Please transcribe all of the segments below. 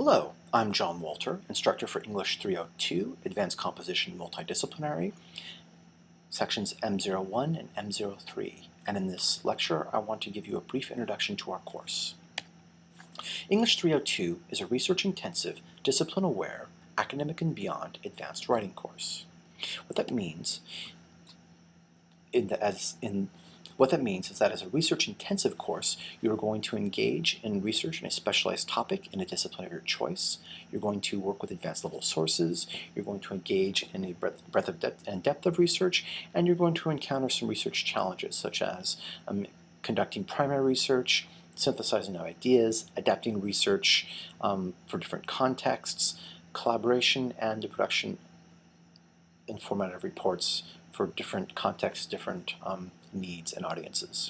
Hello, I'm John Walter, instructor for English 302, Advanced Composition Multidisciplinary, sections M01 and M03. And in this lecture, I want to give you a brief introduction to our course. English 302 is a research-intensive, discipline-aware, academic and beyond advanced writing course. What that means is that as a research-intensive course, you're going to engage in research in a specialized topic in a discipline of your choice. You're going to work with advanced level sources. You're going to engage in a breadth of depth of research, and you're going to encounter some research challenges, such as conducting primary research, synthesizing new ideas, adapting research for different contexts, collaboration, and the production and format of reports for different contexts, different needs and audiences.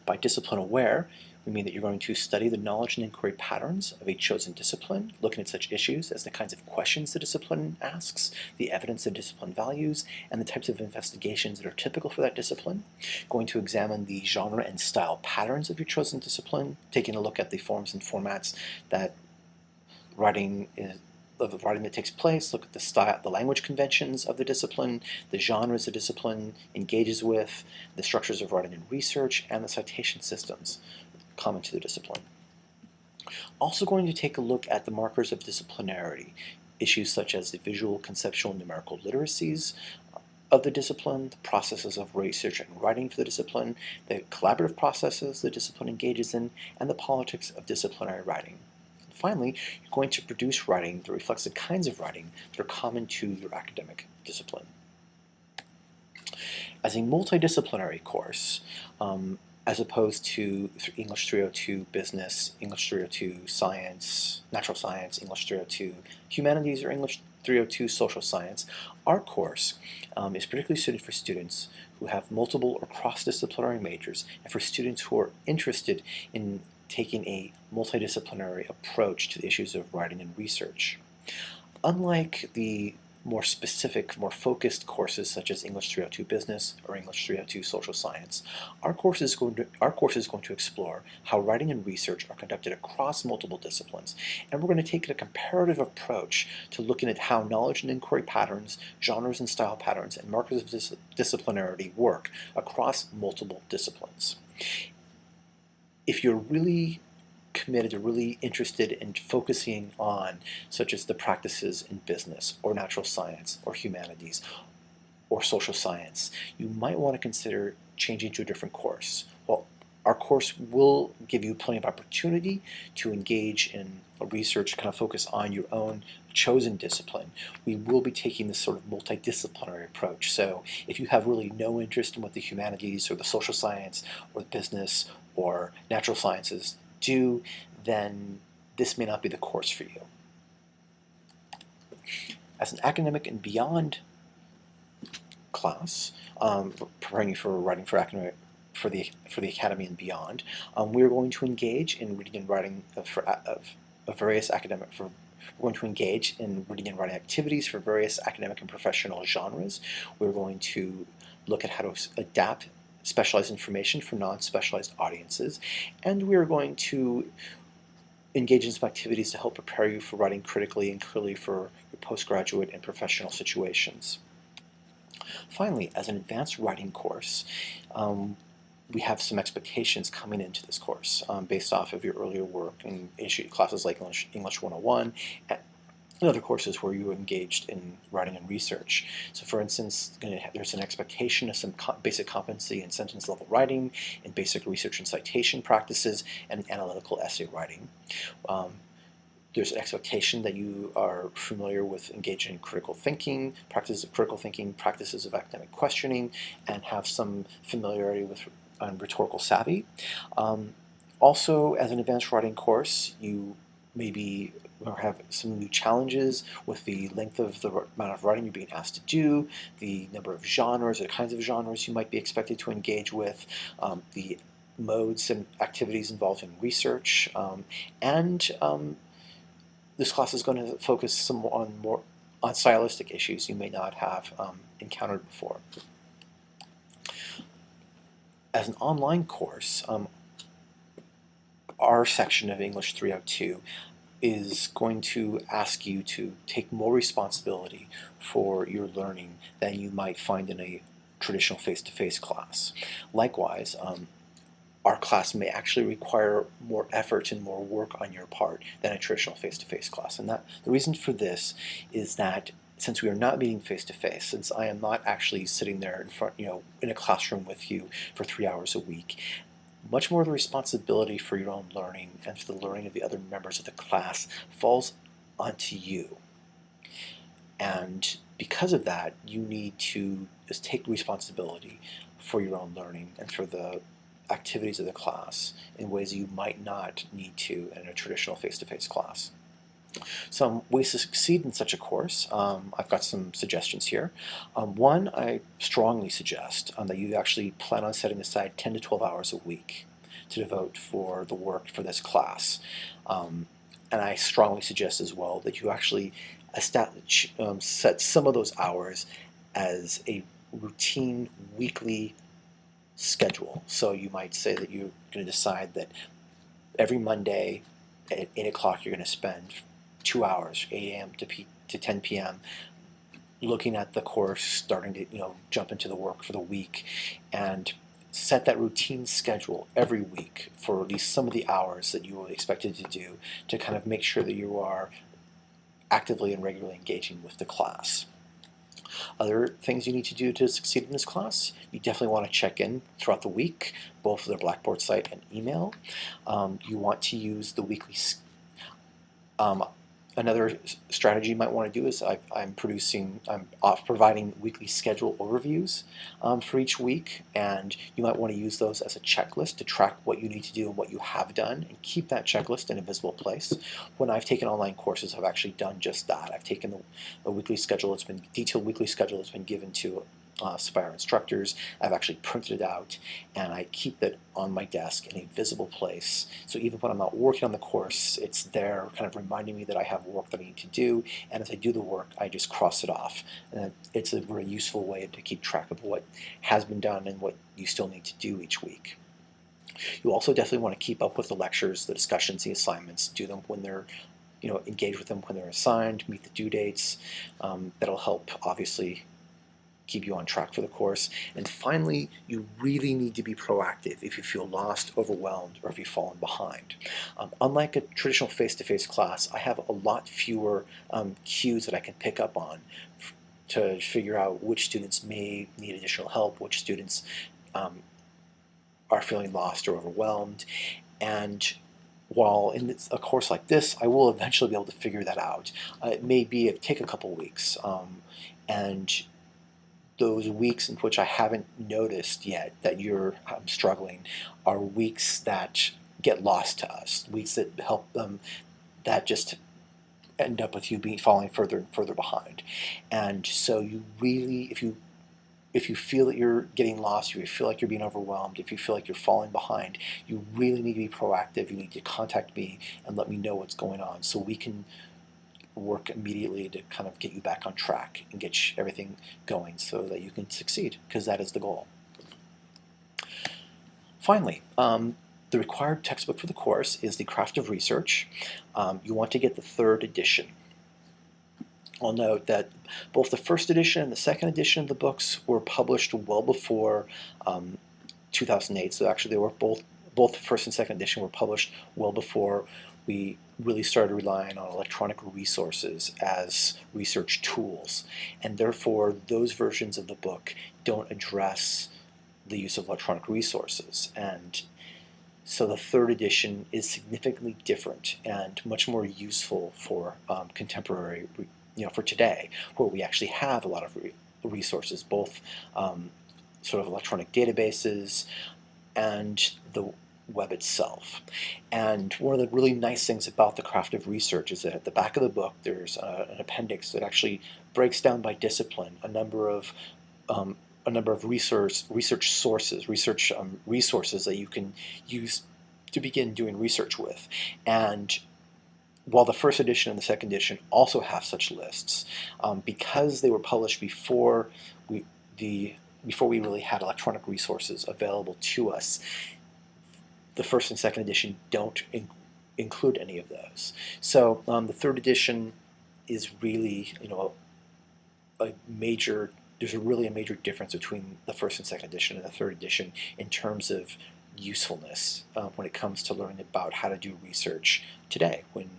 By discipline aware, we mean that you're going to study the knowledge and inquiry patterns of a chosen discipline, looking at such issues as the kinds of questions the discipline asks, the evidence the discipline values, and the types of investigations that are typical for that discipline. Going to examine the genre and style patterns of your chosen discipline, taking a look at the forms and formats that writing that takes place, look at the style, the language conventions of the discipline, the genres the discipline engages with, the structures of writing and research, and the citation systems common to the discipline. Also going to take a look at the markers of disciplinarity, issues such as the visual, conceptual, and numerical literacies of the discipline, the processes of research and writing for the discipline, the collaborative processes the discipline engages in, and the politics of disciplinary writing. Finally, you're going to produce writing that reflects the kinds of writing that are common to your academic discipline. As a multidisciplinary course, as opposed to English 302 Business, English 302 Science, Natural Science, English 302 Humanities, or English 302 Social Science, our course is particularly suited for students who have multiple or cross-disciplinary majors and for students who are interested in taking a multidisciplinary approach to the issues of writing and research. Unlike the more specific, more focused courses such as English 302 Business or English 302 Social Science, our course is going to explore how writing and research are conducted across multiple disciplines, and we're going to take a comparative approach to looking at how knowledge and inquiry patterns, genres and style patterns, and markers of disciplinarity work across multiple disciplines. If you're really committed or really interested in focusing on, such as the practices in business or natural science or humanities or social science, you might want to consider changing to a different course. Well, our course will give you plenty of opportunity to engage in research, kind of focus on your own chosen discipline. We will be taking this sort of multidisciplinary approach. So if you have really no interest in what the humanities or the social science or the business or natural sciences do, then this may not be the course for you. As an academic and beyond class, preparing you for writing for academic, for the academy and beyond, we're going to engage in reading and writing we're going to engage in reading and writing activities for various academic and professional genres. We're going to look at how to adapt specialized information for non-specialized audiences, and we are going to engage in some activities to help prepare you for writing critically and clearly for your postgraduate and professional situations. Finally, as an advanced writing course, we have some expectations coming into this course based off of your earlier work in classes like English 101 and other courses where you engaged in writing and research. So for instance, there's an expectation of some basic competency in sentence level writing, in basic research and citation practices, and analytical essay writing. There's an expectation that you are familiar with engaging in critical thinking, practices of critical thinking, practices of academic questioning, and have some familiarity with rhetorical savvy. Also, as an advanced writing course, you maybe have some new challenges with the length of the amount of writing you're being asked to do, the number of genres, or the kinds of genres you might be expected to engage with, the modes and activities involved in research, and this class is going to focus some more on stylistic issues you may not have encountered before. As an online course, our section of English 302 is going to ask you to take more responsibility for your learning than you might find in a traditional face-to-face class. Likewise, our class may actually require more effort and more work on your part than a traditional face-to-face class. And the reason for this is that since we are not meeting face-to-face, since I am not actually sitting there in front, in a classroom with you for 3 hours a week, much more of the responsibility for your own learning and for the learning of the other members of the class falls onto you. And because of that, you need to just take responsibility for your own learning and for the activities of the class in ways you might not need to in a traditional face-to-face class. Some ways to succeed in such a course, I've got some suggestions here. One, I strongly suggest that you actually plan on setting aside 10 to 12 hours a week to devote for the work for this class. And I strongly suggest as well that you actually set some of those hours as a routine weekly schedule. So you might say that you're going to decide that every Monday at 8 o'clock you're going to spend 2 hours, 8 a.m. to 10 p.m. looking at the course, starting to jump into the work for the week, and set that routine schedule every week for at least some of the hours that you were expected to do to kind of make sure that you are actively and regularly engaging with the class. Other things you need to do to succeed in this class, you definitely want to check in throughout the week, both for the Blackboard site and email. You want to use the weekly another strategy you might want to do is I'm providing weekly schedule overviews for each week, and you might want to use those as a checklist to track what you need to do and what you have done, and keep that checklist in a visible place. When I've taken online courses, I've actually done just that. I've taken a weekly schedule, detailed weekly schedule that's been given to Spire instructors. I've actually printed it out, and I keep it on my desk in a visible place. So even when I'm not working on the course, it's there kind of reminding me that I have work that I need to do, and as I do the work, I just cross it off. And it's a very useful way to keep track of what has been done and what you still need to do each week. You also definitely want to keep up with the lectures, the discussions, the assignments, do them when they're engage with them when they're assigned, meet the due dates. That'll help, obviously, keep you on track for the course. And finally, you really need to be proactive if you feel lost, overwhelmed, or if you've fallen behind. Unlike a traditional face-to-face class, I have a lot fewer cues that I can pick up on to figure out which students may need additional help, which students are feeling lost or overwhelmed. And while in a course like this, I will eventually be able to figure that out. It may take a couple weeks, and those weeks in which I haven't noticed yet that you're struggling are weeks that get lost to us, weeks that help them, that just end up with you falling further and further behind. And so you really, if you feel that you're getting lost, if you feel like you're being overwhelmed, if you feel like you're falling behind, you really need to be proactive. You need to contact me and let me know what's going on so we can work immediately to kind of get you back on track and get everything going so that you can succeed, because that is the goal. Finally, the required textbook for the course is The Craft of Research. You want to get the 3rd edition. I'll note that both the 1st edition and the 2nd edition of the books were published well before 2008. So actually, they were both the 1st and 2nd edition were published well before we really started relying on electronic resources as research tools. And therefore, those versions of the book don't address the use of electronic resources. And so the 3rd edition is significantly different and much more useful for contemporary, for today, where we actually have a lot of resources, both sort of electronic databases and the web itself. And one of the really nice things about The Craft of Research is that at the back of the book there's an appendix that actually breaks down by discipline a number of research sources, resources that you can use to begin doing research with. And while the 1st edition and the 2nd edition also have such lists, because they were published before we really had electronic resources available to us, the 1st and 2nd edition don't include any of those. So the third edition is really, a major, there's really a major difference between the first and second edition and the third edition in terms of usefulness when it comes to learning about how to do research today when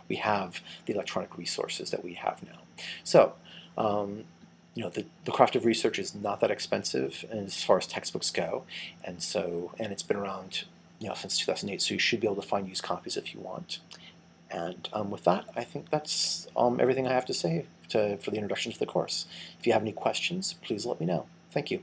we have the electronic resources that we have now. So, the craft of research is not that expensive as far as textbooks go, and it's been around since 2008, so you should be able to find used copies if you want. And with that, I think that's everything I have to say for the introduction to the course. If you have any questions, please let me know. Thank you.